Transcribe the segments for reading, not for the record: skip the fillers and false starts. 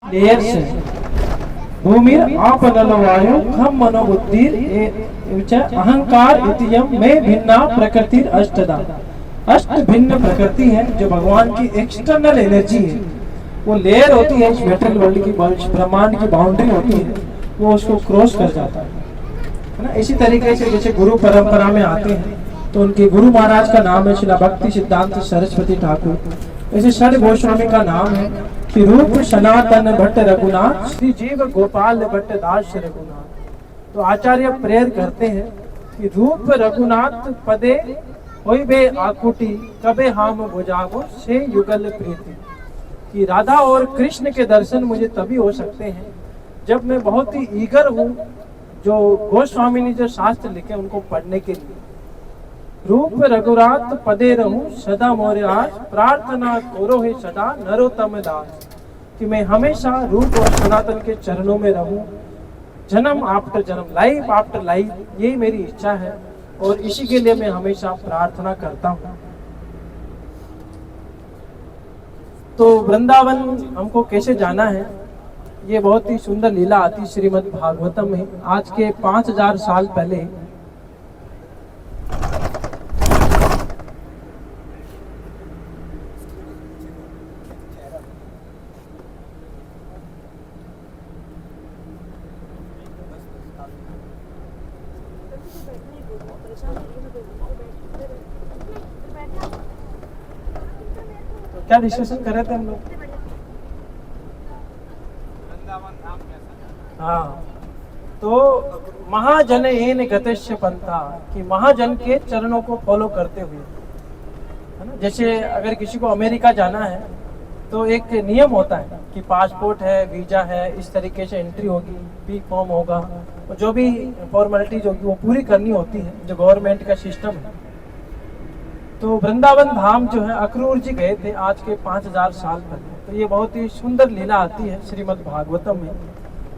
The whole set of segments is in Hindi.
लेयर्स है। भूमिर आपनलवायु खम मनोबुद्धिर अहंकार इतियम में भिन्ना प्रकृतिर अष्टदा। अष्ट भिन्न प्रकृति है जो भगवान की एक्सटर्नल एनर्जी है, वो लेयर होती है इस मेटेरियल वर्ल्ड की, ब्रह्मांड की बाउंड्री होती है, वो उसको क्रॉस कर जाता है ना। इसी तरीके से जैसे गुरु परंपरा में आते हैं तो उनके गुरु महाराज का नाम है श्रील भक्ति सिद्धांत सरस्वती ठाकुर। ऐसे षड गोस्वामी का नाम है कि रूप सनातन भट्ट रघुनाथ श्री जीव गोपाल भट्ट दास रघुनाथ। तो आचार्य प्रेयर करते हैं कि रूप रघुनाथ पदे होई बे आकुटी कबे हम बुझागो से युगल प्रीति। कि राधा और कृष्ण के दर्शन मुझे तभी हो सकते हैं जब मैं बहुत ही ईगर हूँ जो गोस्वामी ने जो शास्त्र लिखे उनको पढ़ने के लिए। रूप रघुनाथ पदे रहूं सदा मोरे आज प्रार्थना करो है सदा नरोत्तम दास। कि मैं हमेशा रूप और सनातन के चरणों में रहूं, जन्म आफ्टर जन्म, लाइफ आफ्टर लाइफ, यही मेरी इच्छा है और इसी के लिए मैं हमेशा प्रार्थना करता हूं। तो वृंदावन हमको कैसे जाना है, ये बहुत ही सुंदर लीला आती श्रीमद् भागवतम में। आज के 5000 साल पहले क्या डिस्कशन कर रहे थे हम लोग? हाँ, तो महाजन एन गतस्य पंथा, कि महाजन के चरणों को फॉलो करते हुए, है ना। जैसे अगर किसी को अमेरिका जाना है तो एक नियम होता है कि पासपोर्ट है, वीजा है, इस तरीके से एंट्री होगी, बी फॉर्म होगा, और जो भी फॉर्मेलिटीज होगी वो पूरी करनी होती है, जो गवर्नमेंट का सिस्टम है। तो वृंदावन धाम जो है अक्रूर जी गए थे आज के 5000 साल पहले। तो ये बहुत ही सुंदर लीला आती है श्रीमद् भागवतम में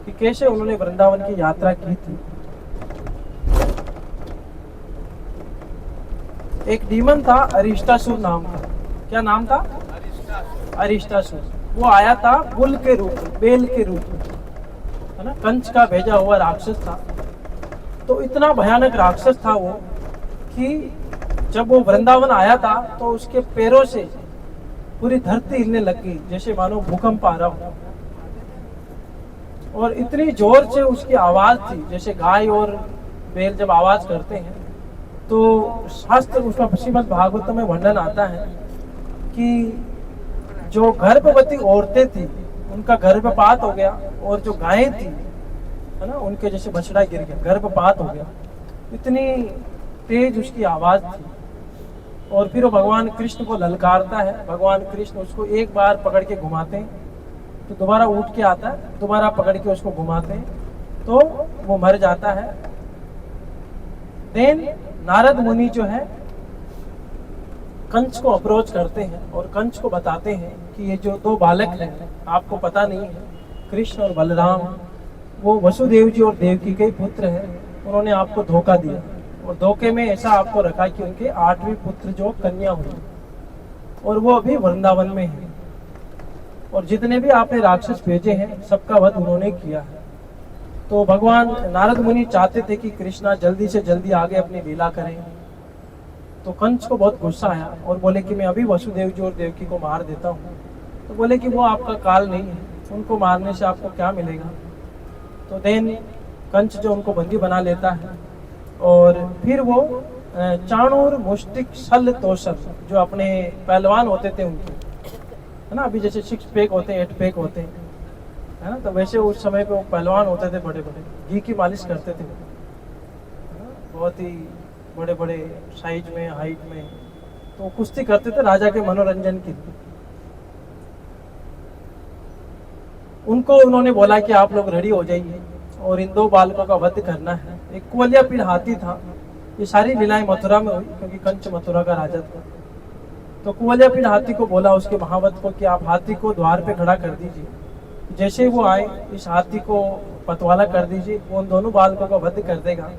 कि कैसे उन्होंने वृंदावन की यात्रा की थी। एक डीमन था अरिष्टासुर नाम का। क्या नाम था? अरिष्टासुर। वो आया था बुल के रूप में, बेल के रूप में, है ना। कंस का भेजा हुआ राक्षस था। तो इतना भयानक राक्षस था वो कि जब वो वृंदावन आया था तो उसके पैरों से पूरी धरती हिलने लगी, जैसे मानो भूकंप आ रहा हो। और इतनी जोर से उसकी आवाज थी, जैसे गाय और बैल जब आवाज करते हैं। तो शास्त्र उसमें श्रीमद् भागवत में वर्णन आता है कि जो गर्भवती औरतें थी उनका गर्भपात हो गया, और जो गायें थी, है ना, उनके जैसे बछड़ा गिर गया, गर्भपात हो गया। इतनी तेज उसकी आवाज थी। और फिर वो भगवान कृष्ण को ललकारता है। भगवान कृष्ण उसको एक बार पकड़ के घुमाते हैं तो दोबारा उठ के आता है, दोबारा पकड़ के उसको घुमाते हैं तो वो मर जाता है। देन नारद मुनि जो है कंस को अप्रोच करते हैं और कंस को बताते हैं कि ये जो दो बालक हैं, आपको पता नहीं है, कृष्ण और बलराम, वो वसुदेव जी और देवकी के पुत्र हैं। उन्होंने आपको धोखा दिया और धोखे में ऐसा आपको रखा कि उनके 8वीं पुत्र जो कन्या हुई, और वो अभी वृंदावन में है। और जितने भी आपने राक्षस भेजे हैं सबका वध उन्होंने किया है। तो भगवान नारद मुनि चाहते थे कि कृष्णा जल्दी से जल्दी आगे अपनी लीला करें। तो कंस को बहुत गुस्सा आया और बोले कि मैं अभी वसुदेव जी और देवकी को मार देता हूँ। तो बोले कि वो आपका काल नहीं है, उनको मारने से आपको क्या मिलेगा। तो देन कंस जो उनको बंदी बना लेता है और फिर वो चाणूर मुष्टिक शल तोषक, जो अपने पहलवान होते थे उनके, है ना, अभी जैसे 6 पैक होते हैं, 8 पैक होते हैं, है ना, तो वैसे उस समय पे वो पहलवान होते थे, बड़े बड़े घी की मालिश करते थे, बहुत ही बड़े बड़े साइज में, हाइट में। तो कुश्ती करते थे राजा के मनोरंजन के लिए। उनको उन्होंने बोला कि आप लोग रेडी हो जाइए और इन 2 बालकों का वध करना है। एक कुवलिया पीढ़ हाथी था। ये सारी लीलाएं मथुरा में हुई क्योंकि कंस मथुरा का राजा था। तो कुवलिया पीढ़ हाथी को बोला उसके महावत को कि आप हाथी को द्वार पे खड़ा कर दीजिए, जैसे वो आए इस हाथी को पतवाला कर दीजिए, वो उन दोनों बालकों का वध कर देगा।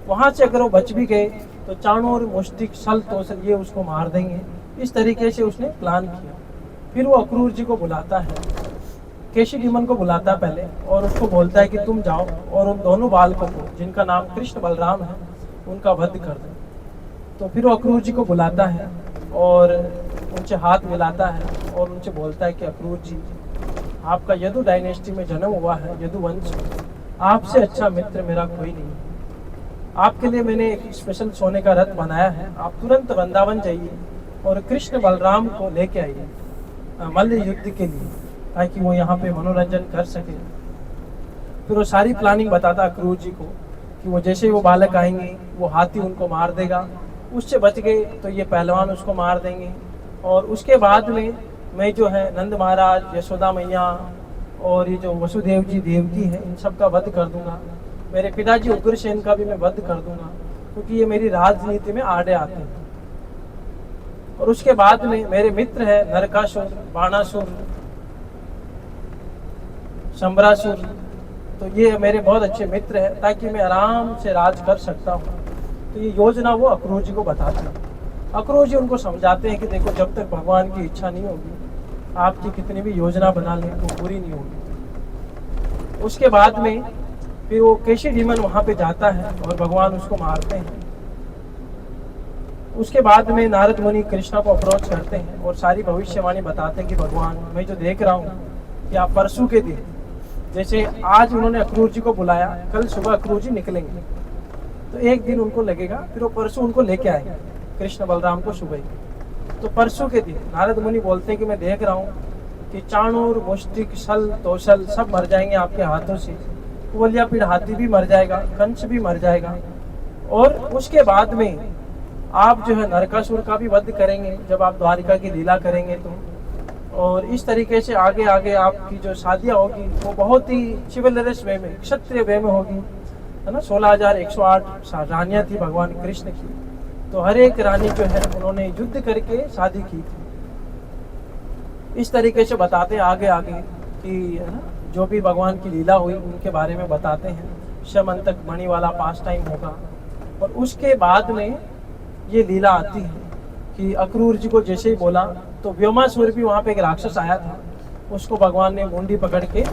वहां से अगर वो बच भी गए तो चाणूर मुष्टिक शल तोषक ये उसको मार देंगे। इस तरीके से उसने प्लान किया। फिर वो अक्रूर जी को बुलाता है केशी डीमन को बुलाता है पहले और उसको बोलता है कि तुम जाओ और उन दोनों बालकों को, जिनका नाम कृष्ण बलराम है, उनका वध कर दो। तो फिर वो अक्रूर जी को बुलाता है और उनसे हाथ मिलाता है और उनसे बोलता है कि अक्रूर जी, आपका यदु डायनेस्टी में जन्म हुआ है, यदु वंश, आपसे अच्छा मित्र मेरा कोई नहीं है। आपके लिए मैंने एक स्पेशल सोने का रथ बनाया है, आप तुरंत वृंदावन जाइए और कृष्ण बलराम को लेके आइए मल्ल युद्ध के लिए, ताकि वो यहाँ पे मनोरंजन कर सके। फिर वो सारी प्लानिंग बताता अक्रूर जी को कि वो जैसे ही वो बालक आएंगे वो हाथी उनको मार देगा, उससे बच गए तो ये पहलवान उसको मार देंगे, और उसके बाद में मैं जो है नंद महाराज, यशोदा मैया और ये जो वसुदेव जी देवकी है, इन सब का वध कर दूंगा। मेरे पिताजी उग्रसेन का भी मैं वध कर दूंगा, क्योंकि ये मेरी राजनीति में आड़े आते हैं। और उसके बाद में मेरे मित्र है नरकासुर, बाणासुर, शंबरासुर, तो ये मेरे बहुत अच्छे मित्र हैं, ताकि मैं आराम से राज कर सकता हूँ। तो ये योजना वो अक्रूर जी को बताते हैं। अक्रूर जी उनको समझाते हैं कि देखो, जब तक भगवान की इच्छा नहीं होगी, आपकी कितनी भी योजना बना लें वो पूरी नहीं होगी। उसके बाद में फिर वो केशी डीमन वहाँ पे जाता है और भगवान उसको मारते हैं। उसके बाद में नारद मुनि कृष्णा को अप्रोच करते हैं और सारी भविष्यवाणी बताते हैं कि भगवान, मैं जो देख रहा हूँ कि आप परसों के दिन, जैसे आज उन्होंने अक्रूर जी को बुलाया, कल सुबह अक्रूर जी निकलेंगे, तो एक दिन उनको लगेगा, फिर वो परसों उनको लेके आएंगे कृष्ण बलराम को सुबह। तो परसों के दिन नारद मुनि बोलते हैं कि मैं देख रहा हूँ कि चाणूर, मुष्टिक, शल, तोशल सब मर जाएंगे आपके हाथों से, कुवलिया पीड़ हाथी भी मर जाएगा, कंस भी मर जाएगा, और उसके बाद में आप जो है नरकासुर का भी वध करेंगे जब आप द्वारिका की लीला करेंगे तो। और इस तरीके से आगे आगे आपकी जो शादियाँ होगी वो बहुत ही चिवलरस वे में, क्षत्रिय वे में होगी, है ना। 16,108 रानियाँ थी भगवान कृष्ण की, तो हर एक रानी जो है उन्होंने युद्ध करके शादी की थी। इस तरीके से बताते हैं आगे आगे कि, है ना, जो भी भगवान की लीला हुई उनके बारे में बताते हैं। शमंतक मणि वाला पास टाइम होगा, और उसके बाद में ये लीला आती है कि अक्रूर जी को जैसे ही बोला तो व्योमासुर भी वहाँ पे एक राक्षस आया था, उसको भगवान ने मुंडी पकड़ के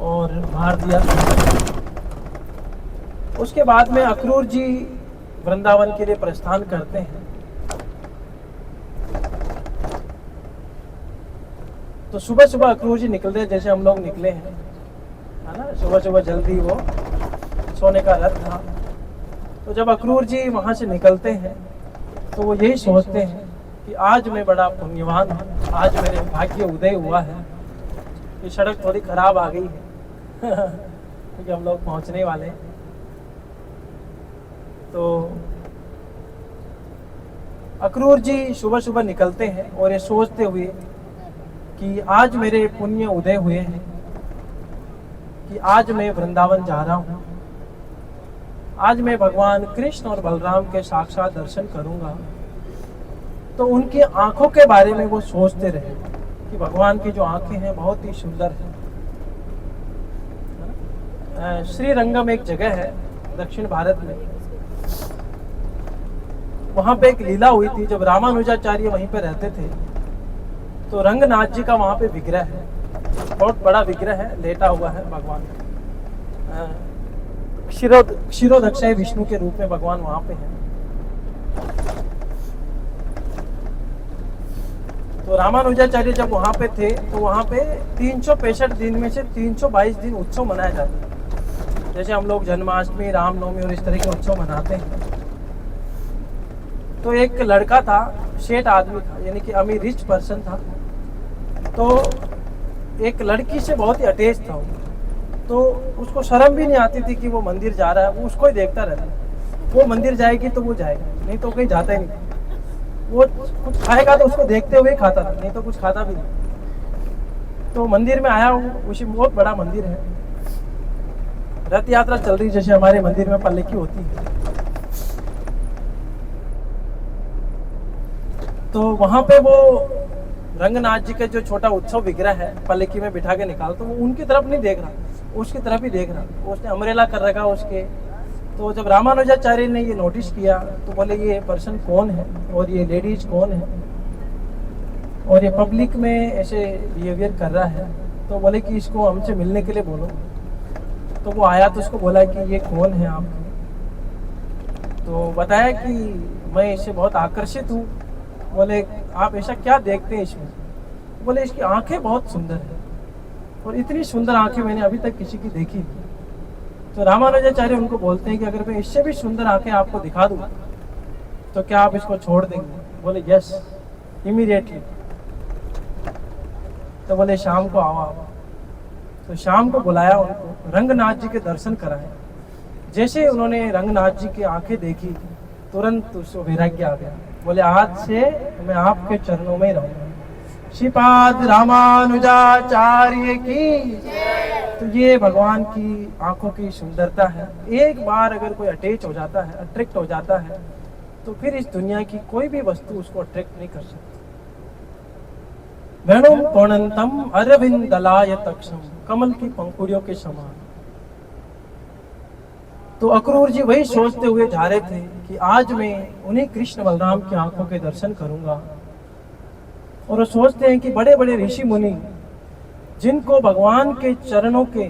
और मार दिया। उसके बाद में अक्रूर जी वृंदावन के लिए प्रस्थान करते हैं। तो सुबह सुबह अक्रूर जी निकलते हैं जैसे हम लोग निकले हैं, है ना, सुबह सुबह जल्दी, वो सोने का रथ था। तो जब अक्रूर जी वहाँ से निकलते हैं तो वो यही सोचते हैं कि आज मैं बड़ा पुण्यवान हूँ, आज मेरे भाग्य उदय हुआ है। ये सड़क थोड़ी खराब आ गई है क्योंकि हम लोग पहुँचने वाले हैं। तो अक्रूर जी सुबह सुबह निकलते हैं और ये सोचते हुए कि आज मेरे पुण्य उदय हुए हैं, कि आज मैं वृंदावन जा रहा हूँ, आज मैं भगवान कृष्ण और बलराम के साक्षात दर्शन करूंगा। तो उनकी आंखों के बारे में वो सोचते रहे कि भगवान की जो आंखें हैं बहुत ही सुंदर है। श्रीरंगम एक जगह है दक्षिण भारत में, वहां पे एक लीला हुई थी जब रामानुजाचार्य वहीं पे रहते थे। तो रंगनाथ जी का वहां पे विग्रह है, बहुत बड़ा विग्रह है, लेटा हुआ है भगवान। क्षीरोदक्षय विष्णु के रूप में भगवान वहां पे हैं। तो रामानुजाचार्य जब वहां पे थे तो वहां पे 365 दिन में से 322 दिन उत्सव मनाया जाता है, जैसे हम लोग जन्माष्टमी, रामनवमी और इस तरह के उत्सव मनाते हैं। तो एक लड़का था, सेठ आदमी था, यानी कि अमीर रिच पर्सन था। तो एक लड़की से बहुत ही अटैच था वो। तो उसको शर्म भी नहीं आती थी कि वो मंदिर जा रहा है, वो उसको ही देखता रहता। वो मंदिर जाएगी तो वो जाएगा, नहीं तो कहीं जाता ही नहीं। वो कुछ खाएगा तो उसको देखते हुए खाता था, नहीं तो कुछ खाता भी नहीं। तो मंदिर में आया हूँ, उसी बहुत बड़ा मंदिर है, रथ यात्रा चल रही जैसे हमारे मंदिर में पल्लकी होती है। तो वहां पे वो रंगनाथ जी का जो छोटा उत्सव विग्रह है पल्लकी में बिठा के निकाल, तो वो उनकी तरफ नहीं देख रहा, उसकी तरफ ही देख रहा। उसने अमरेला कर रखा उसके। तो जब रामानुजाचार्य ने ये नोटिस किया तो बोले ये पर्सन कौन है और ये लेडीज कौन है और ये पब्लिक में ऐसे बिहेवियर कर रहा है। तो बोले कि इसको हमसे मिलने के लिए बोलो। तो वो आया तो उसको बोला कि ये कौन है आप? तो बताया कि मैं इससे बहुत आकर्षित हूँ। बोले आप ऐसा क्या देखते हैं इसमें? बोले इसकी आंखें बहुत सुंदर है और इतनी सुंदर आंखें मैंने अभी तक किसी की देखी नहीं। तो रामानुजाचार्य उनको बोलते हैं कि अगर मैं इससे भी सुंदर आंखें आपको दिखा दूँ तो क्या आप इसको छोड़ देंगे? बोले यस, इमीडिएटली। तो बोले शाम को आओ आप। तो शाम को बुलाया उनको, रंगनाथ जी के दर्शन कराए। जैसे उन्होंने रंगनाथ जी की आंखें देखी तुरंत उसको वैराग्य आ गया। बोले आज से मैं आपके चरणों में रहूंगा। श्रीपाद रामानुजाचार्य की। तो ये भगवान की आंखों की सुंदरता है। एक बार अगर कोई अटैच हो जाता है, अट्रैक्ट हो जाता है, तो फिर इस दुनिया की कोई भी वस्तु उसको अट्रैक्ट नहीं कर सकती। वेणुम कोणंतम अरविंदलाय तक्षम, कमल की पंखुड़ियों के समान। तो अक्रूर जी वही सोचते हुए जा रहे थे कि आज मैं उन्हीं कृष्ण बलराम की आंखों के दर्शन करूंगा। और वो सोचते हैं कि बड़े बड़े ऋषि मुनि जिनको भगवान के चरणों के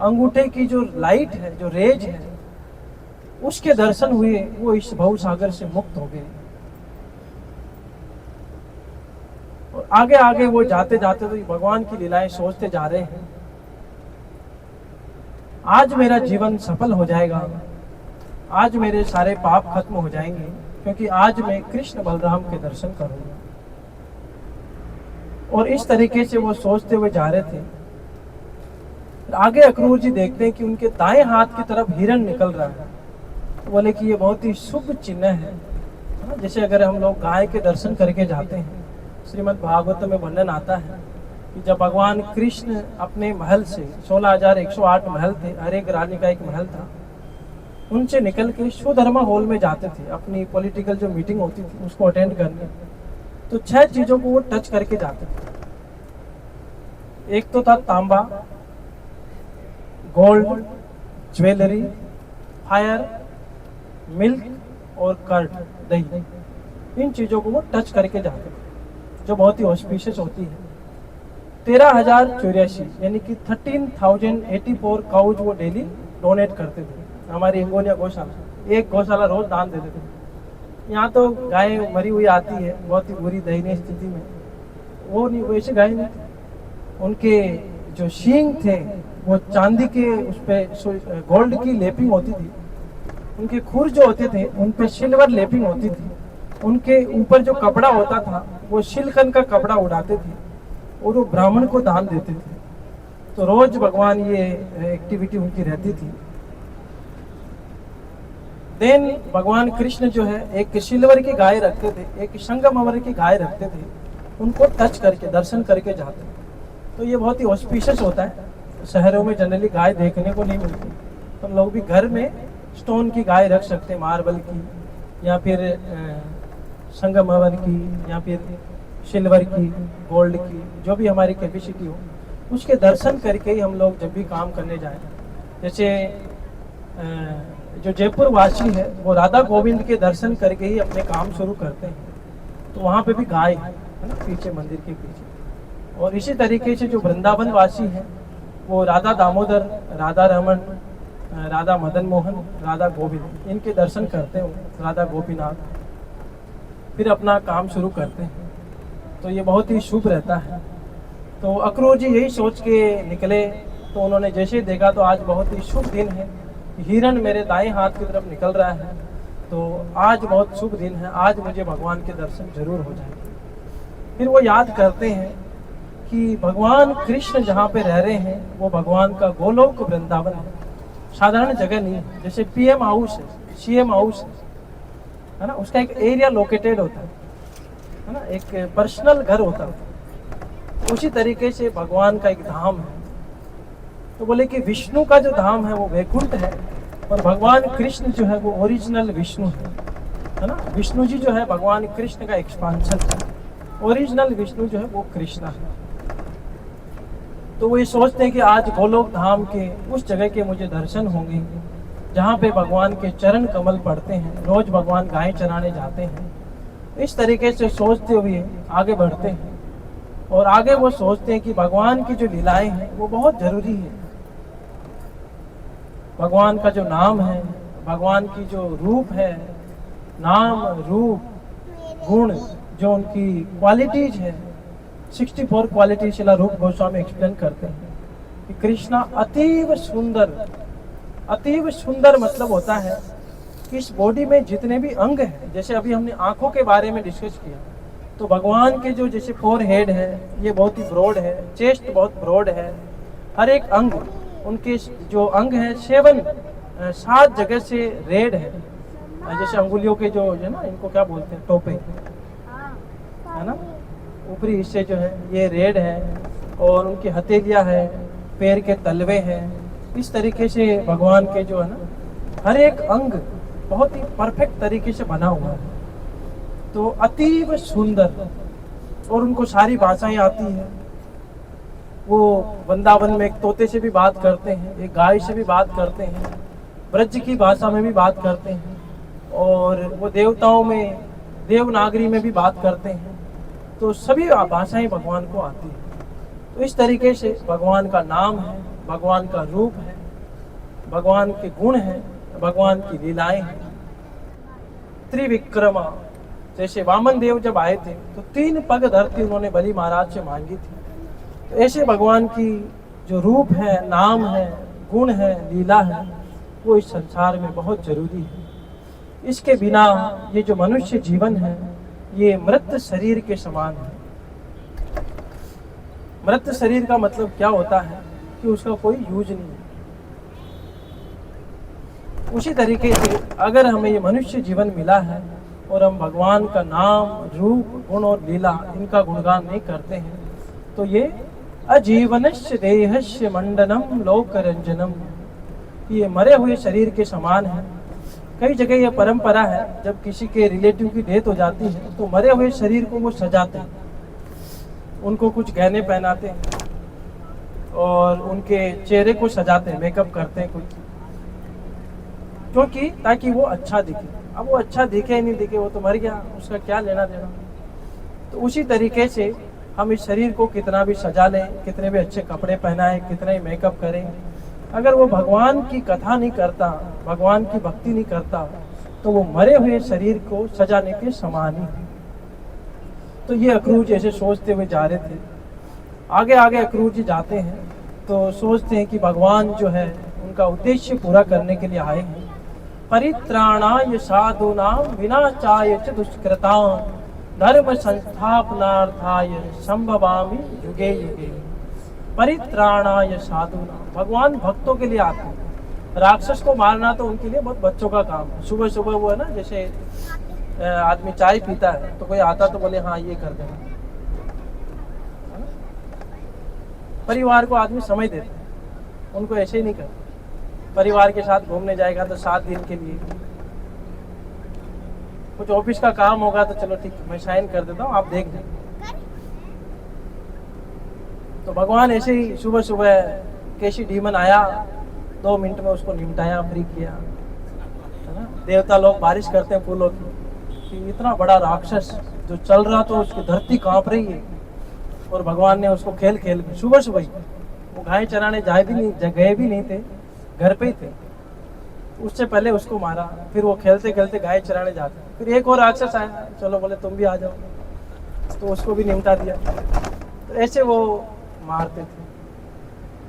अंगूठे की जो लाइट है, जो रेज है, उसके दर्शन हुए, वो इस भव सागर से मुक्त हो गए। और आगे आगे वो जाते जाते तो भगवान की लीलाएं सोचते जा रहे हैं, आज मेरा जीवन सफल हो जाएगा, आज मेरे सारे पाप खत्म हो जाएंगे, क्योंकि आज मैं कृष्ण बलराम के दर्शन करूंगा। और इस तरीके से वो सोचते हुए जा रहे थे। आगे अक्रूर जी देखते हैं कि उनके दाएं हाथ की तरफ हिरण निकल रहा है। तो बोले कि ये बहुत ही शुभ चिन्ह है। जैसे अगर हम लोग गाय के दर्शन करके जाते हैं, श्रीमद् भागवत में वर्णन आता है कि जब भगवान कृष्ण अपने महल से 16,108 महल थे, हर एक रानी का एक महल था, उनसे निकल के सुधर्मा हॉल में जाते थे अपनी पॉलिटिकल जो मीटिंग होती थी उसको अटेंड करने। तो 6 चीजों को वो टच करके जाते थे। एक तो था तांबा, गोल्ड, ज्वेलरी, फायर, मिल्क और कर्ड, दही। इन चीजों को वो टच करके जाते थे, जो बहुत ही ऑस्पिशियस होती है। 13,084 यानी कि 13,084 काउज वो डेली डोनेट करते थे हमारी हिंगोलिया गौशाला। एक गौशाला रोज दान देते थे। यहाँ तो गाय मरी हुई आती है बहुत ही बुरी दयनीय स्थिति में, वो नहीं, वैसे गाय नहीं थी। उनके जो शींग थे वो चांदी के, उस पे गोल्ड की लेपिंग होती थी। उनके खुर जो होते थे उन पे सिल्वर लेपिंग होती थी। उनके ऊपर जो कपड़ा होता था वो सिल्कन का कपड़ा उड़ाते थे और वो ब्राह्मण को दान देते थे। तो रोज भगवान ये एक्टिविटी उनकी रहती थी। देन भगवान कृष्ण जो है एक सिल्वर की गाय रखते थे, एक संगमरमर की गाय रखते थे, उनको टच करके दर्शन करके जाते। तो ये बहुत ही ऑस्पिशियस होता है। शहरों में जनरली गाय देखने को नहीं मिलती, तो हम लोग भी घर में स्टोन की गाय रख सकते हैं, मार्बल की या फिर संगमरमर की या फिर सिल्वर की, गोल्ड की, जो भी हमारी कैपेसिटी हो, उसके दर्शन करके ही हम लोग जब भी काम करने जाएं। जैसे जो जयपुर वासी है वो राधा गोविंद के दर्शन करके ही अपने काम शुरू करते हैं। तो वहाँ पे भी गाय है ना, पीछे मंदिर के पीछे। और इसी तरीके से जो वृंदावन वासी है वो राधा दामोदर, राधा रमन, राधा मदन मोहन, राधा गोविंद, इनके दर्शन करते हैं, राधा गोपीनाथ, फिर अपना काम शुरू करते हैं। तो ये बहुत ही शुभ रहता है। तो अक्रूर जी यही सोच के निकले। तो उन्होंने जैसे देखा तो आज बहुत ही शुभ दिन है, हिरण मेरे दाएं हाथ की तरफ निकल रहा है, तो आज बहुत शुभ दिन है, आज मुझे भगवान के दर्शन जरूर हो जाएंगे। फिर वो याद करते हैं कि भगवान कृष्ण जहाँ पे रह रहे हैं वो भगवान का गोलोक वृंदावन है, साधारण जगह नहीं है। जैसे PM हाउस है, CM हाउस है ना, उसका एक एरिया लोकेटेड होता है ना, एक पर्सनल घर होता है। उसी तरीके से भगवान का एक धाम है। तो बोले कि विष्णु का जो धाम है वो वैकुंठ है, और भगवान कृष्ण जो है वो ओरिजिनल विष्णु है ना। विष्णु जी जो है भगवान कृष्ण का एक्सपांशन है, ओरिजिनल विष्णु जो है वो कृष्ण है। तो वो ये सोचते हैं कि आज गोलोक धाम के उस जगह के मुझे दर्शन होंगे जहाँ पे भगवान के चरण कमल पड़ते हैं, रोज भगवान गाय चराने जाते हैं। इस तरीके से सोचते हुए आगे बढ़ते हैं। और आगे वो सोचते हैं कि भगवान की जो लीलाएं हैं वो बहुत जरूरी है। भगवान का जो नाम है, भगवान की जो रूप है, नाम रूप गुण, जो उनकी क्वालिटीज है, 64 क्वालिटी शिला रूप गोस्वामी एक्सप्लेन करते हैं कि कृष्णा अतीव सुंदर मतलब होता है कि इस बॉडी में जितने भी अंग हैं, जैसे अभी हमने आंखों के बारे में डिस्कस किया, तो भगवान के जो जैसे 4 हेड है ये बहुत ही ब्रॉड है, चेस्ट बहुत ब्रॉड है, हर एक अंग उनके जो अंग है 7 जगह से रेड है। जैसे अंगुलियों के जो है ना, इनको क्या बोलते हैं, टोपे है ना, ऊपरी हिस्से जो है ये रेड है, और उनकी हथेलियां है, पैर के तलवे हैं। इस तरीके से भगवान के जो है ना हर एक अंग बहुत ही परफेक्ट तरीके से बना हुआ है, तो अतीव सुंदर। और उनको सारी भाषाएं आती है। वो वृंदावन में एक तोते से भी बात करते हैं, एक गाय से भी बात करते हैं, ब्रज की भाषा में भी बात करते हैं, और वो देवताओं में देवनागरी में भी बात करते हैं। तो सभी भाषाएं भगवान को आती है। तो इस तरीके से भगवान का नाम है, भगवान का रूप है, भगवान के गुण हैं, भगवान की लीलाएं हैं। त्रिविक्रमा, जैसे वामन देव जब आए थे तो 3 पग धरती उन्होंने बलि महाराज से मांगी थी। तो ऐसे भगवान की जो रूप है, नाम है, गुण है, लीला है, वो इस संसार में बहुत जरूरी है। इसके बिना ये जो मनुष्य जीवन है ये मृत शरीर के समान है। मृत शरीर का मतलब क्या होता है कि उसका कोई यूज नहीं है। उसी तरीके से अगर हमें ये मनुष्य जीवन मिला है और हम भगवान का नाम, रूप, गुण और लीला इनका गुणगान नहीं करते हैं, तो ये अजीवनस्य देहस्य मंडनम लोकरंजनम, ये मरे हुए शरीर के समान है। कई जगह ये परंपरा है, जब किसी के रिलेटिव की डेथ हो जाती है तो मरे हुए शरीर को वो सजाते हैं, उनको कुछ गहने पहनाते हैं और उनके चेहरे को सजाते हैं, मेकअप करते हैं कुछ, क्योंकि ताकि वो अच्छा दिखे। अब वो अच्छा दिखे या नहीं दिखे, वो तो मर गया, उसका क्या लेना देना। तो उसी तरीके से हम इस शरीर को कितना भी सजा लें, कितने भी अच्छे कपड़े पहनाएं, कितना ही मेकअप करें, अगर वो भगवान की कथा नहीं करता, भगवान की भक्ति नहीं करता, तो वो मरे हुए शरीर को सजाने के समान ही है। तो ये अक्रूर जी ऐसे सोचते हुए जा रहे थे। आगे आगे अक्रूर जी जाते हैं तो सोचते हैं कि भगवान जो है उनका उद्देश्य पूरा करने के लिए आए हैं। परित्राणाय साधूनां विनाशाय च दुष्कृतां धर्म संस्थापनार्थाय संभवामि युगे युगे। परित्राणाय साधूनां, भगवान भक्तों के लिए आते हैं। राक्षस को मारना तो उनके लिए बहुत बच्चों का काम है। सुबह सुबह वो है ना, जैसे आदमी चाय पीता है तो कोई आता तो बोले हाँ ये कर देना। परिवार को आदमी समय देता है, उनको ऐसे ही नहीं करता। परिवार के साथ घूमने जाएगा तो 7 दिन के लिए, कुछ ऑफिस का काम होगा तो चलो ठीक मैं साइन कर देता हूँ, आप देख लें। तो भगवान ऐसे ही सुबह सुबह कैसी डीमन आया, 2 मिनट में उसको निपटाया, फ्री किया, है ना। देवता लोग बारिश करते हैं फूलों की, कि इतना बड़ा राक्षस जो चल रहा तो उसकी धरती कांप रही है, और भगवान ने उसको खेल खेल के सुबह सुबह ही, वो गाय चराने गए भी नहीं थे, घर पे ही थे, उससे पहले उसको मारा। फिर वो खेलते खेलते गाय चराने जाते, फिर एक और राक्षस आया, चलो बोले तुम भी आ जाओ, तो उसको भी निपटा दिया। तो ऐसे वो मारते थे।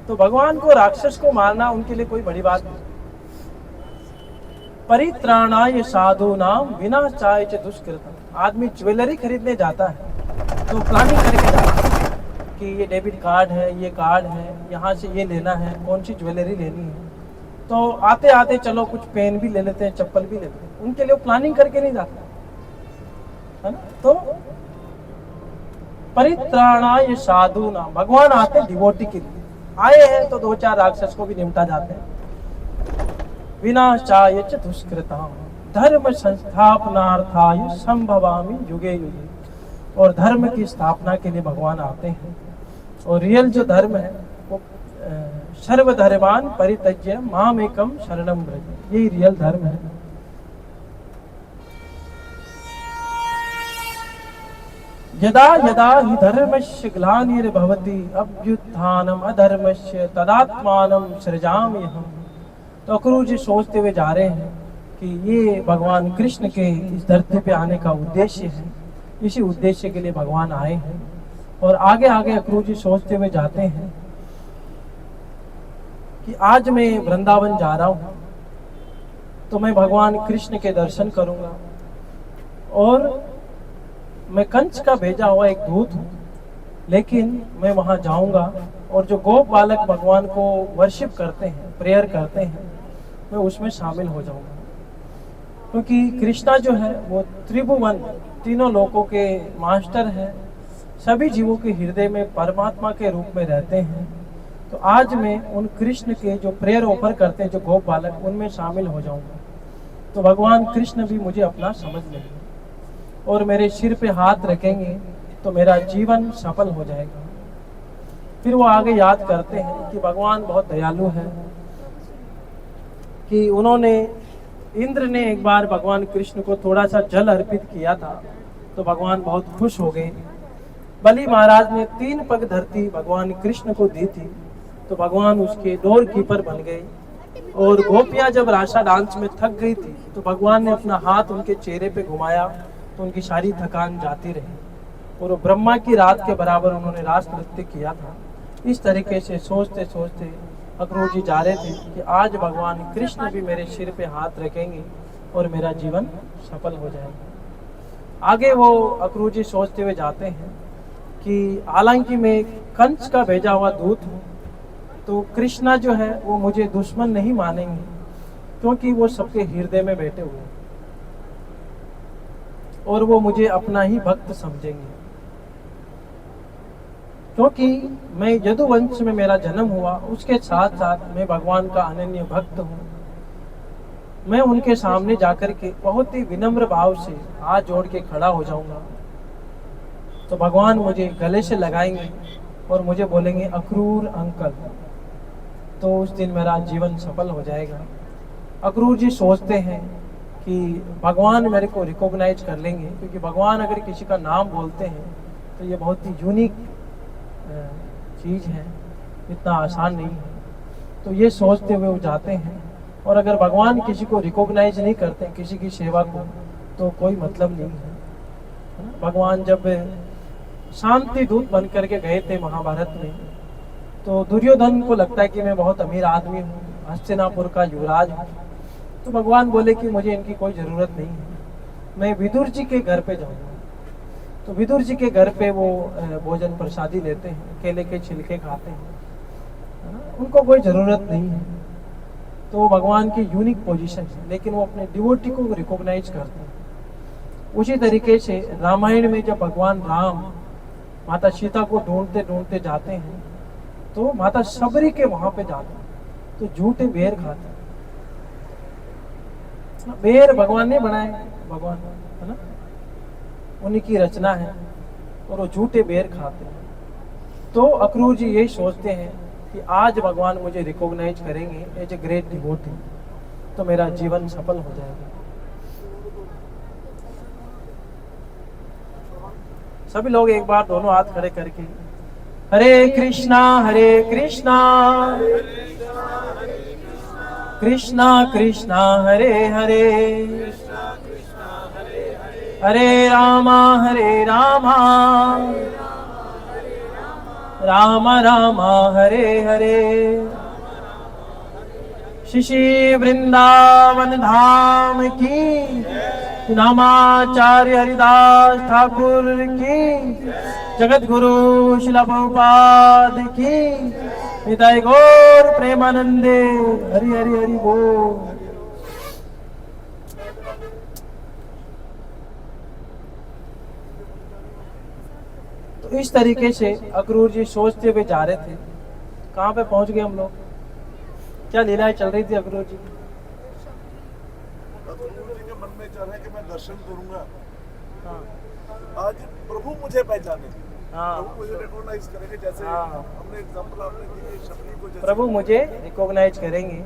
तो भगवान को, राक्षस को मारना उनके लिए कोई बड़ी बात नहीं। परित्राणाय साधूनां विनाशाय च दुष्कृतम्। आदमी ज्वेलरी खरीदने जाता है तो प्लानिंग करके जाता है कि ये डेबिट कार्ड है, ये कार्ड है, यहाँ से ये लेना है, कौन सी ज्वेलरी लेनी है। तो आते आते चलो कुछ पेन भी ले लेते हैं, चप्पल भी लेते हैं, उनके लिए प्लानिंग करके नहीं जाता है ना। तो परित्राणाय साधूनां, भगवान आते हैं डिवोटी के लिए। आए हैं तो 2-4 राक्षस को भी निपटा जाते हैं। विनाशाय च दुष्कृतां धर्म संस्थापनार्थाय संभवामि युगे युगे। और धर्म की स्थापना के लिए भगवान आते हैं। और रियल जो धर्म है वो सर्वधर्मान् परित्यज्य मामेकं शरणं व्रज, यही रियल धर्म है। यदा यदा हि धर्मस्य ग्लानिर्भवति अभ्युत्थानम् अधर्मस्य तदात्मानं सृजाम्यहम्। तो अक्रूर जी सोचते हुए जा रहे हैं कि ये भगवान कृष्ण के इस धरती पे आने का उद्देश्य है, इसी उद्देश्य के लिए भगवान आए हैं। और आगे आगे अक्रूर जी सोचते हुए जाते हैं कि आज मैं वृंदावन जा रहा हूँ तो मैं भगवान कृष्ण के दर्शन करूंगा, और मैं कंस का भेजा हुआ एक दूत हूँ, लेकिन मैं वहां जाऊंगा और जो गोप बालक भगवान को वर्शिप करते हैं, प्रेयर करते हैं, मैं उसमें शामिल हो जाऊंगा। क्योंकि कृष्णा जो है वो त्रिभुवन, तीनों लोकों के मास्टर है, सभी जीवों के हृदय में परमात्मा के रूप में रहते हैं। तो आज मैं उन कृष्ण के जो प्रेयर ऑफर करते हैं, जो गोप बालक, उनमें शामिल हो जाऊंगा। तो भगवान कृष्ण भी मुझे अपना समझ लेंगे और मेरे सिर पे हाथ रखेंगे तो मेरा जीवन सफल हो जाएगा। फिर वो आगे याद करते हैं कि भगवान बहुत दयालु है, कि उन्होंने, इंद्र ने एक बार भगवान कृष्ण को थोड़ा सा जल अर्पित किया था तो भगवान बहुत खुश हो गए। बलि महाराज ने 3 पग धरती भगवान कृष्ण को दी थी तो भगवान उसके डोर कीपर बन गए। और गोपियां जब राशा डांस में थक गई थी तो भगवान ने अपना हाथ उनके चेहरे पे घुमाया तो उनकी सारी थकान जाती रही, और वो ब्रह्मा की रात के बराबर उन्होंने रास नृत्य किया था। इस तरीके से सोचते सोचते अक्रूर जी जा रहे थे कि आज भगवान कृष्ण भी मेरे सिर पे हाथ रखेंगे और मेरा जीवन सफल हो जाएगा। आगे वो अक्रूर जी सोचते हुए जाते हैं कि हालांकि मैं कंस का भेजा हुआ दूत हूँ, तो कृष्णा जो है वो मुझे दुश्मन नहीं मानेंगे, क्योंकि वो सबके हृदय में बैठे हुए हैं और वो मुझे अपना ही भक्त समझेंगे। क्योंकि मैं यदुवंश में मेरा जन्म हुआ, उसके साथ साथ मैं भगवान का अनन्य भक्त हूँ। मैं उनके सामने जाकर के बहुत ही विनम्र भाव से हाथ जोड़ के खड़ा हो जाऊंगा तो भगवान मुझे गले से लगाएंगे और मुझे बोलेंगे अक्रूर अंकल, तो उस दिन मेरा जीवन सफल हो जाएगा। अक्रूर जी सोचते हैं कि भगवान मेरे को रिकॉग्नाइज कर लेंगे, क्योंकि भगवान अगर किसी का नाम बोलते हैं तो ये बहुत ही यूनिक चीज़ है, इतना आसान नहीं है। तो ये सोचते हुए वो जाते हैं, और अगर भगवान किसी को रिकॉग्नाइज नहीं करते, किसी की सेवा को, तो कोई मतलब नहीं है। भगवान जब शांति दूत बन करके गए थे महाभारत में, तो दुर्योधन को लगता है कि मैं बहुत अमीर आदमी हूँ, हस्तिनापुर का युवराज हूँ। तो भगवान बोले कि मुझे इनकी कोई ज़रूरत नहीं है, मैं विदुर जी के घर पे जाऊँगा। तो विदुर जी के घर पे वो भोजन प्रसादी लेते हैं, केले के छिलके खाते हैं, है ना, उनको कोई ज़रूरत नहीं है। तो वो भगवान की यूनिक पोजीशन है, लेकिन वो अपने डिवोटी को रिकॉग्नाइज करते हैं। उसी तरीके से रामायण में जब भगवान राम माता सीता को ढूंढते ढूंढते जाते हैं तो माता सबरी के वहां पे जाते हैं, तो झूठे बेर खाते हैं। बेर भगवान ने बनाए, भगवान, है ना, उन्हीं की रचना है, और वो झूठे बेर खाते हैं। तो अक्रूर जी यही सोचते हैं कि आज भगवान मुझे रिकॉग्नाइज करेंगे एज ए ग्रेट डिवोटी, तो मेरा जीवन सफल हो जाएगा। सभी लोग एक बार दोनों हाथ खड़े करके हरे कृष्णा कृष्णा कृष्णा हरे हरे, हरे रामा राम रामा हरे हरे। शिशि वृंदावन धाम की, नामाचार्य हरिदास ठाकुर की, जगत गुरु शिला प्रभुपाद की, निताय गौर प्रेमानंदे, हरि हरि हरि बोल। तो इस तरीके से अक्रूर जी सोचते हुए जा रहे थे। कहाँ पे पहुंच गए हम लोग? क्या लीलाएं चल रही थी अक्रूर जी? मन में चल रहा है कि मैं दर्शन करूंगा। हाँ। आज प्रभु मुझे पहचाने, हाँ, प्रभु मुझे रिकॉग्नाइज करेंगे, जैसे हाँ, हमने एग्जांपल आपने दिए शक्ति को, जैसे प्रभु मुझे रिकॉग्नाइज करेंगे।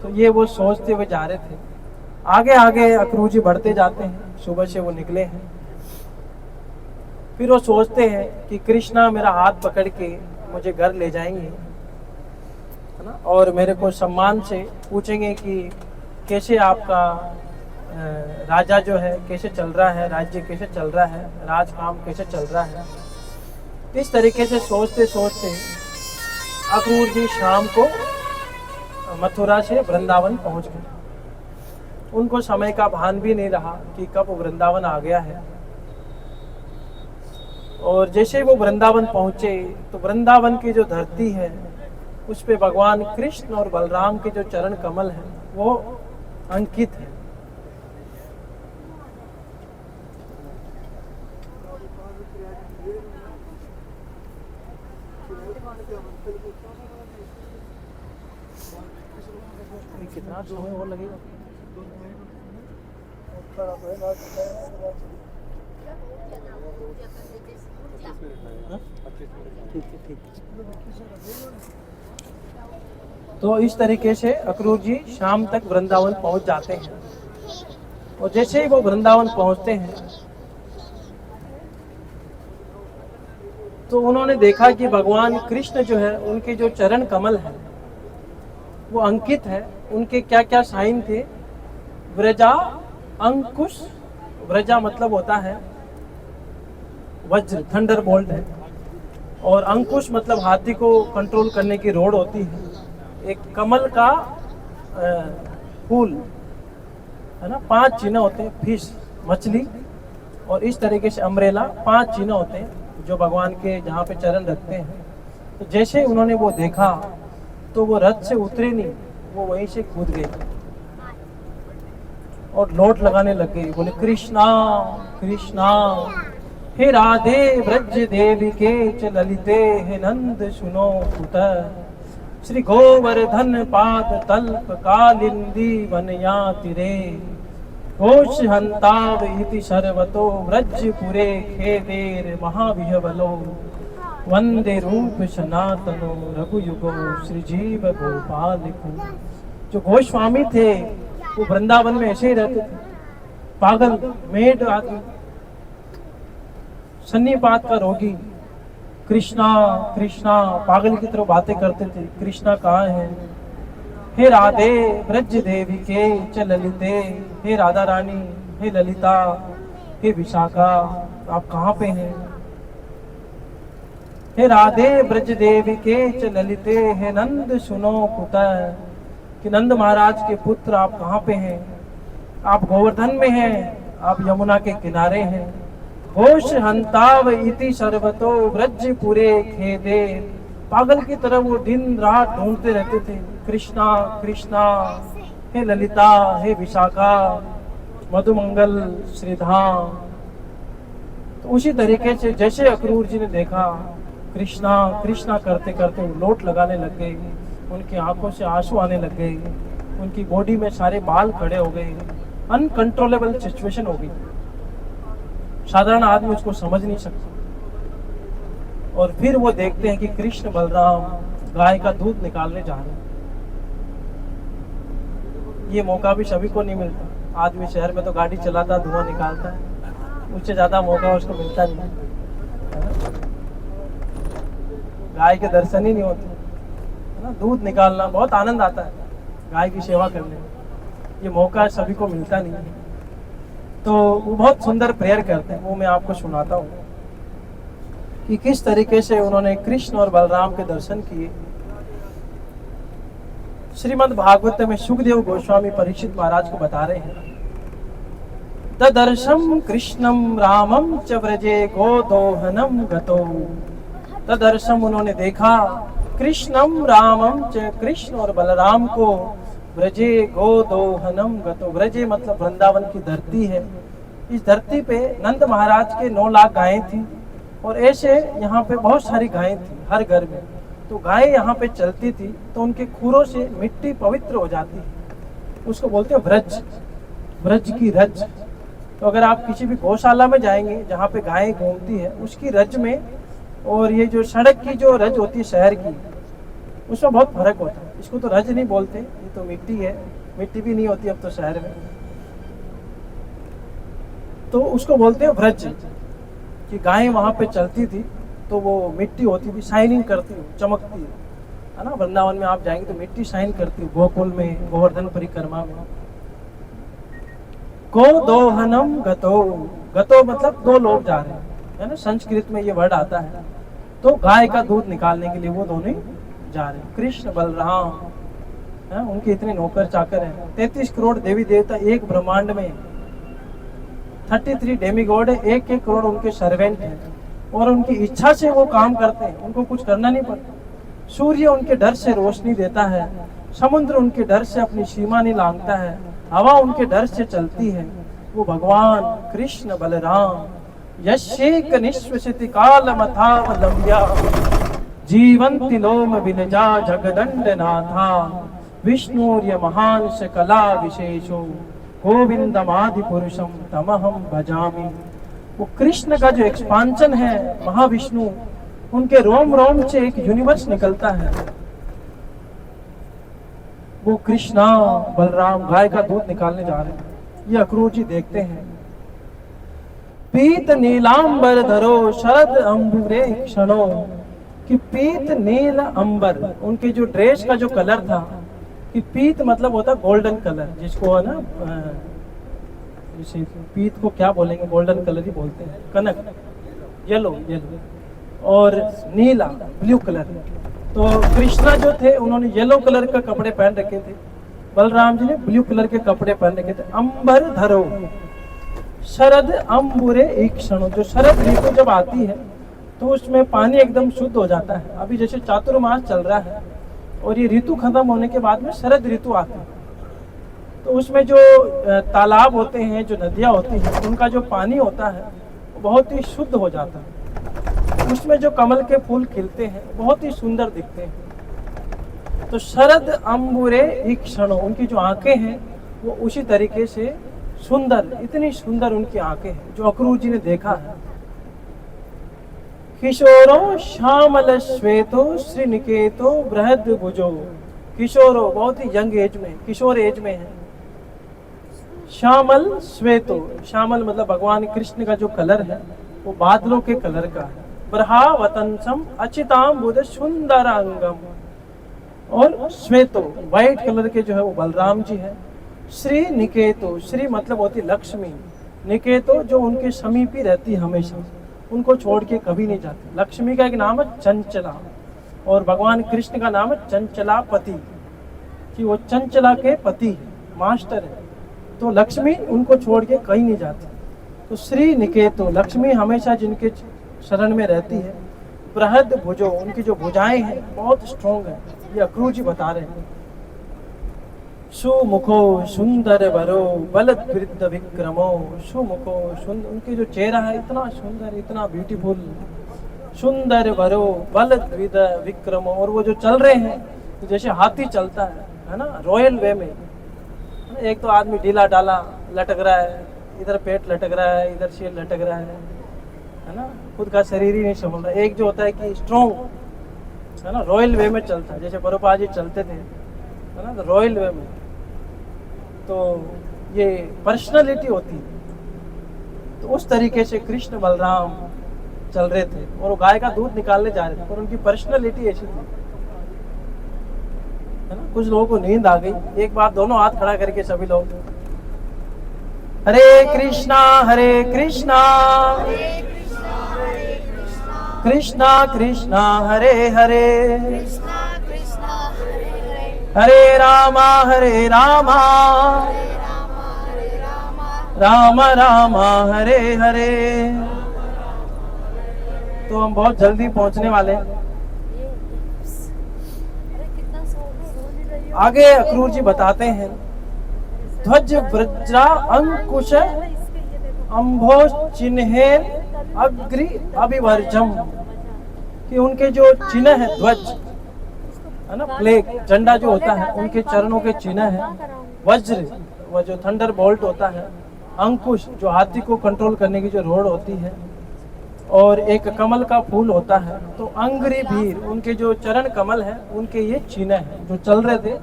तो ये वो सोचते हुए जा रहे थे। आगे आगे अक्रूर जी बढ़ते जाते हैं। सुबह से वो निकले हैं फिर वो सोचते हैं कि कृष्णा मेरा हाथ पकड़ के मुझे घर ले जाएंगे, है ना, और मेरे को सम्मान से पूछेंगे कि कैसे आपका राजा जो है कैसे चल रहा है, राज्य कैसे चल रहा है, राज काम कैसे चल रहा है। इस तरीके से सोचते सोचते अक्रूर जी शाम को मथुरा से वृंदावन पहुंच गए। उनको समय का भान भी नहीं रहा कि कब वृंदावन आ गया है। और जैसे वो वृंदावन पहुंचे तो वृंदावन की जो धरती है उस पे भगवान कृष्ण और बलराम के जो चरण कमल है वो अंकित है। कितना समय और लगेगा? ठीक। तो इस तरीके से अक्रूर जी शाम तक वृंदावन पहुंच जाते हैं। और जैसे ही वो वृंदावन पहुंचते हैं तो उन्होंने देखा कि भगवान कृष्ण जो है उनके जो चरण कमल है वो अंकित है। उनके क्या क्या साइन थे? व्रजा अंकुश, व्रजा मतलब होता है वज्र, थंडर बोल्ट है, और अंकुश मतलब हाथी को कंट्रोल करने की रोड होती है। एक कमल का फूल है ना, 5 चिन्ह होते हैं, फिश मछली, और इस तरीके से अम्ब्रेला, 5 चिन्ह होते हैं जो भगवान के जहाँ पे चरण रखते हैं। तो जैसे उन्होंने वो देखा तो वो रथ से उतरे नहीं, वो वहीं से कूद गए और लोट लगाने लग गई, बोले कृष्णा कृष्णा हे राधे व्रज देवी के च ललिते हे नंद सुनो पुत श्री गोवर्धन पाद तल्प कालिंदी वनयाति रे घोष हंताव इति सर्वतो व्रजपुरे खेदेर महाविहवलो वंदे रूप सनातनो रघुयुगो श्रीजीव गोपाल को। जो गोस्वामी थे वो वृंदावन में ऐसे ही रहते थे, पागल मेड आदमी, सन्नीपात का रोगी, कृष्णा कृष्णा पागल की तरह बातें करते थे। कृष्णा कहाँ है? हे राधे ब्रज देवी के च ललिते, हे राधा रानी, हे ललिता, हे विशाखा, आप कहाँ पे हैं? हे राधे ब्रज देवी के च ललिते, हे नंद सुनो पुत्र, कि नंद महाराज के पुत्र आप कहाँ पे हैं? आप गोवर्धन में हैं, आप यमुना के किनारे हैं। होश हंताव इति सर्वतो व्रजपुरे खेदे, पागल की तरह वो दिन रात ढूंढते रहते थे, कृष्णा कृष्णा, हे ललिता, हे विशाखा, मधुमंगल, श्रीधाम। तो उसी तरीके से जैसे अक्रूर जी ने देखा कृष्णा कृष्णा करते करते वो लोट लगाने लग गए, उनकी आंखों से आंसू आने लग गए, उनकी बॉडी में सारे बाल खड़े हो गए, अनकंट्रोलेबल सिचुएशन हो गई। साधारण आदमी उसको समझ नहीं सकता। और फिर वो देखते हैं कि कृष्ण बलराम गाय का दूध निकालने जा रहे हैं। ये मौका भी सभी को नहीं मिलता। आदमी शहर में तो गाड़ी चलाता, धुआं निकालता है, उससे ज्यादा मौका उसको मिलता नहीं। गाय के दर्शन ही नहीं होते, है ना। दूध निकालना बहुत आनंद आता है, गाय की सेवा करने में, ये मौका सभी को मिलता नहीं है। तो वो बहुत सुंदर प्रेयर करते हैं, वो मैं आपको सुनाता हूँ कि किस तरीके से उन्होंने कृष्ण और बलराम के दर्शन किए। श्रीमद् भागवत में सुखदेव गोस्वामी परीक्षित महाराज को बता रहे हैं, तदर्शम कृष्णम रामम च व्रजे गोदोहनम गतो। तदर्शम उन्होंने देखा कृष्णम रामम च, कृष्ण और बलराम को, व्रजे गोदोहनम गतो। व्रजे मतलब वृंदावन की धरती है। इस धरती पे नंद महाराज के 9 लाख गायें थी और ऐसे यहाँ पे बहुत सारी गायें थी हर घर में। तो गायें यहाँ पे चलती थी तो उनके खुरों से मिट्टी पवित्र हो जाती है, उसको बोलते हैं व्रज, व्रज की रज। तो अगर आप किसी भी गौशाला में जाएंगे जहाँ पे गायें घूमती है, उसकी रज में और ये जो सड़क की जो रज होती है शहर की, उसमें बहुत फर्क होता है। इसको तो रज नहीं बोलते, ये तो मिट्टी है, मिट्टी भी नहीं होती अब तो शहर में, तो उसको बोलते हैं व्रज। कि गायें वहाँ पे चलती थी तो वो मिट्टी होती थी, शाइनिंग करती, चमकती है ना। वृंदावन में आप जाएंगे तो मिट्टी शाइन करती, गोकुल में, गोवर्धन परिक्रमा में। गोदोहनम गतो, गतो मतलब दो लोग जा रहे हैं, है ना, संस्कृत में ये वर्ड आता है। तो गाय का दूध निकालने के लिए वो दोनों ही जा रहे हैं, कृष्ण बलराम, है, उनके इतने नौकर चाकर हैं। 33 करोड़ देवी देवता एक ब्रह्मांड में, 33 डेमीगॉड है, 1-1 करोड़ उनके सर्वेंट हैं, और उनकी इच्छा से वो काम करते हैं, उनको कुछ करना नहीं पड़ता। सूर्य उनके डर से रोशनी देता है, समुद्र उनके डर से अपनी सीमा नहीं लांघता है, हवा उनके डर से चलती है। वो भगवान कृष्ण बलराम यशेक निश्वसिति काल मथावलंब्या जीवंति लोम विनजा जगदंड नाथा विष्णुर्य महान कला विशेषो गोविंदमादि पुरुषम तमहम भजामि। वो कृष्ण का जो एक्सपांशन है, महाविष्णु, उनके रोम रोम से एक यूनिवर्स निकलता है। वो कृष्णा बलराम गाय का दूध निकालने जा रहे हैं। ये अक्रूर जी देखते हैं। पीत नीलांबर धरो शरद अंबुरे क्षणो, कि पीत नील अंबर, उनके जो ड्रेस का जो कलर था, कि पीत मतलब होता है गोल्डन कलर, जिसको है ना, जैसे पीत को क्या बोलेंगे, गोल्डन कलर ही बोलते हैं, कनक, येलो येलो, और नीला ब्लू कलर। तो कृष्णा जो थे उन्होंने येलो कलर का कपड़े पहन रखे थे, बलराम जी ने ब्लू कलर के कपड़े पहन रखे थे। अंबर धरो शरद अंबुरे ईक्षणो, जो शरद ऋतु जब आती है तो उसमें पानी एकदम शुद्ध हो जाता है। अभी जैसे चातुर्मास चल रहा है और ये ऋतु खत्म होने के बाद में शरद ऋतु आती है, तो उसमें जो तालाब होते हैं, जो नदियाँ होती हैं, उनका जो पानी होता है वो बहुत ही शुद्ध हो जाता है। उसमें जो कमल के फूल खिलते हैं बहुत ही सुंदर दिखते हैं। तो शरद अंबुरे ईक्षणो, उनकी जो आंखें हैं वो उसी तरीके से सुंदर, इतनी सुंदर उनकी आंखें हैं जो अक्रूर जी ने देखा है। किशोरो श्यामल श्वेतो श्रीनिकेतो बृहद भुजो, किशोरो बहुत ही यंग एज में, किशोर एज में है। श्यामल श्वेतो, श्यामल मतलब भगवान कृष्ण का जो कलर है वो बादलों के कलर का है। ब्रहावतंसम अचितांबुद सुंदर अंगम, और श्वेतो व्हाइट कलर के जो है वो बलराम जी है। श्री निकेतो, श्री मतलब होती लक्ष्मी, निकेतो जो उनके समीप ही रहती हमेशा, उनको छोड़ के कभी नहीं जाती। लक्ष्मी का एक नाम है चंचला, और भगवान कृष्ण का नाम है चंचलापति, कि वो चंचला के पति है, मास्टर है। तो लक्ष्मी उनको छोड़ के कहीं नहीं जाती। तो श्री निकेतो, लक्ष्मी हमेशा जिनके शरण में रहती है। बृहद भुजो, उनकी जो भुजाएं हैं बहुत स्ट्रॉन्ग है, ये अक्रूर जी बता रहे हैं। सुमुखो सुंदर वरो बलद वृद्ध विक्रमो, सुमुखो सुंदर, उनके जो चेहरा है इतना सुंदर, इतना ब्यूटीफुल। सुंदर वरो बलद वृद्ध विक्रमो, और वो जो चल रहे हैं तो जैसे हाथी चलता है ना, रॉयल वे में। एक तो आदमी ढीला डाला लटक रहा है, इधर पेट लटक रहा है, इधर सिर लटक रहा है ना, खुद का शरीर ही नहीं संभल रहा। एक जो होता है कि स्ट्रॉन्ग, है ना, रॉयल वे में चलता है, जैसे प्रभुपाद जी चलते थे, है ना, तो रॉयल वे में। तो ये पर्सनालिटी होती है। तो उस तरीके से कृष्ण बलराम चल रहे थे और वो गाय का दूध निकालने जा रहे थे, और उनकी पर्सनालिटी ऐसी थी, है ना। कुछ लोगों को नींद आ गई। एक बार दोनों हाथ खड़ा करके सभी लोग हरे कृष्णा कृष्णा कृष्णा हरे हरे, हरे रामा राम राम हरे हरे। तो हम बहुत जल्दी पहुंचने वाले हैं। आगे अक्रूर जी बताते हैं, ध्वज वज्रा अंकुश अंभो चिन्हे अग्रि अभिवर्जम, कि उनके जो चिन्ह है, ध्वज है ना, फ्लैग, झंडा जो होता है, उनके चरणों के चिन्ह है। वज्र, वो जो थंडर बोल्ट होता है। अंकुश, जो हाथी को कंट्रोल करने की जो रोड होती है। और एक कमल का फूल होता है। तो अंग्री भीर, उनके जो चरण कमल है, उनके ये चिन्ह है जो चल रहे थे।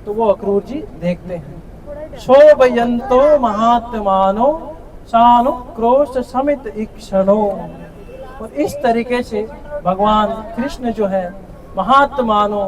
तो वो अक्रूर जी देखते हैं। शोभयंतो महात्मानो सानु क्रोश समित इक्षणो, और इस तरीके से भगवान कृष्ण जो है महात्माओं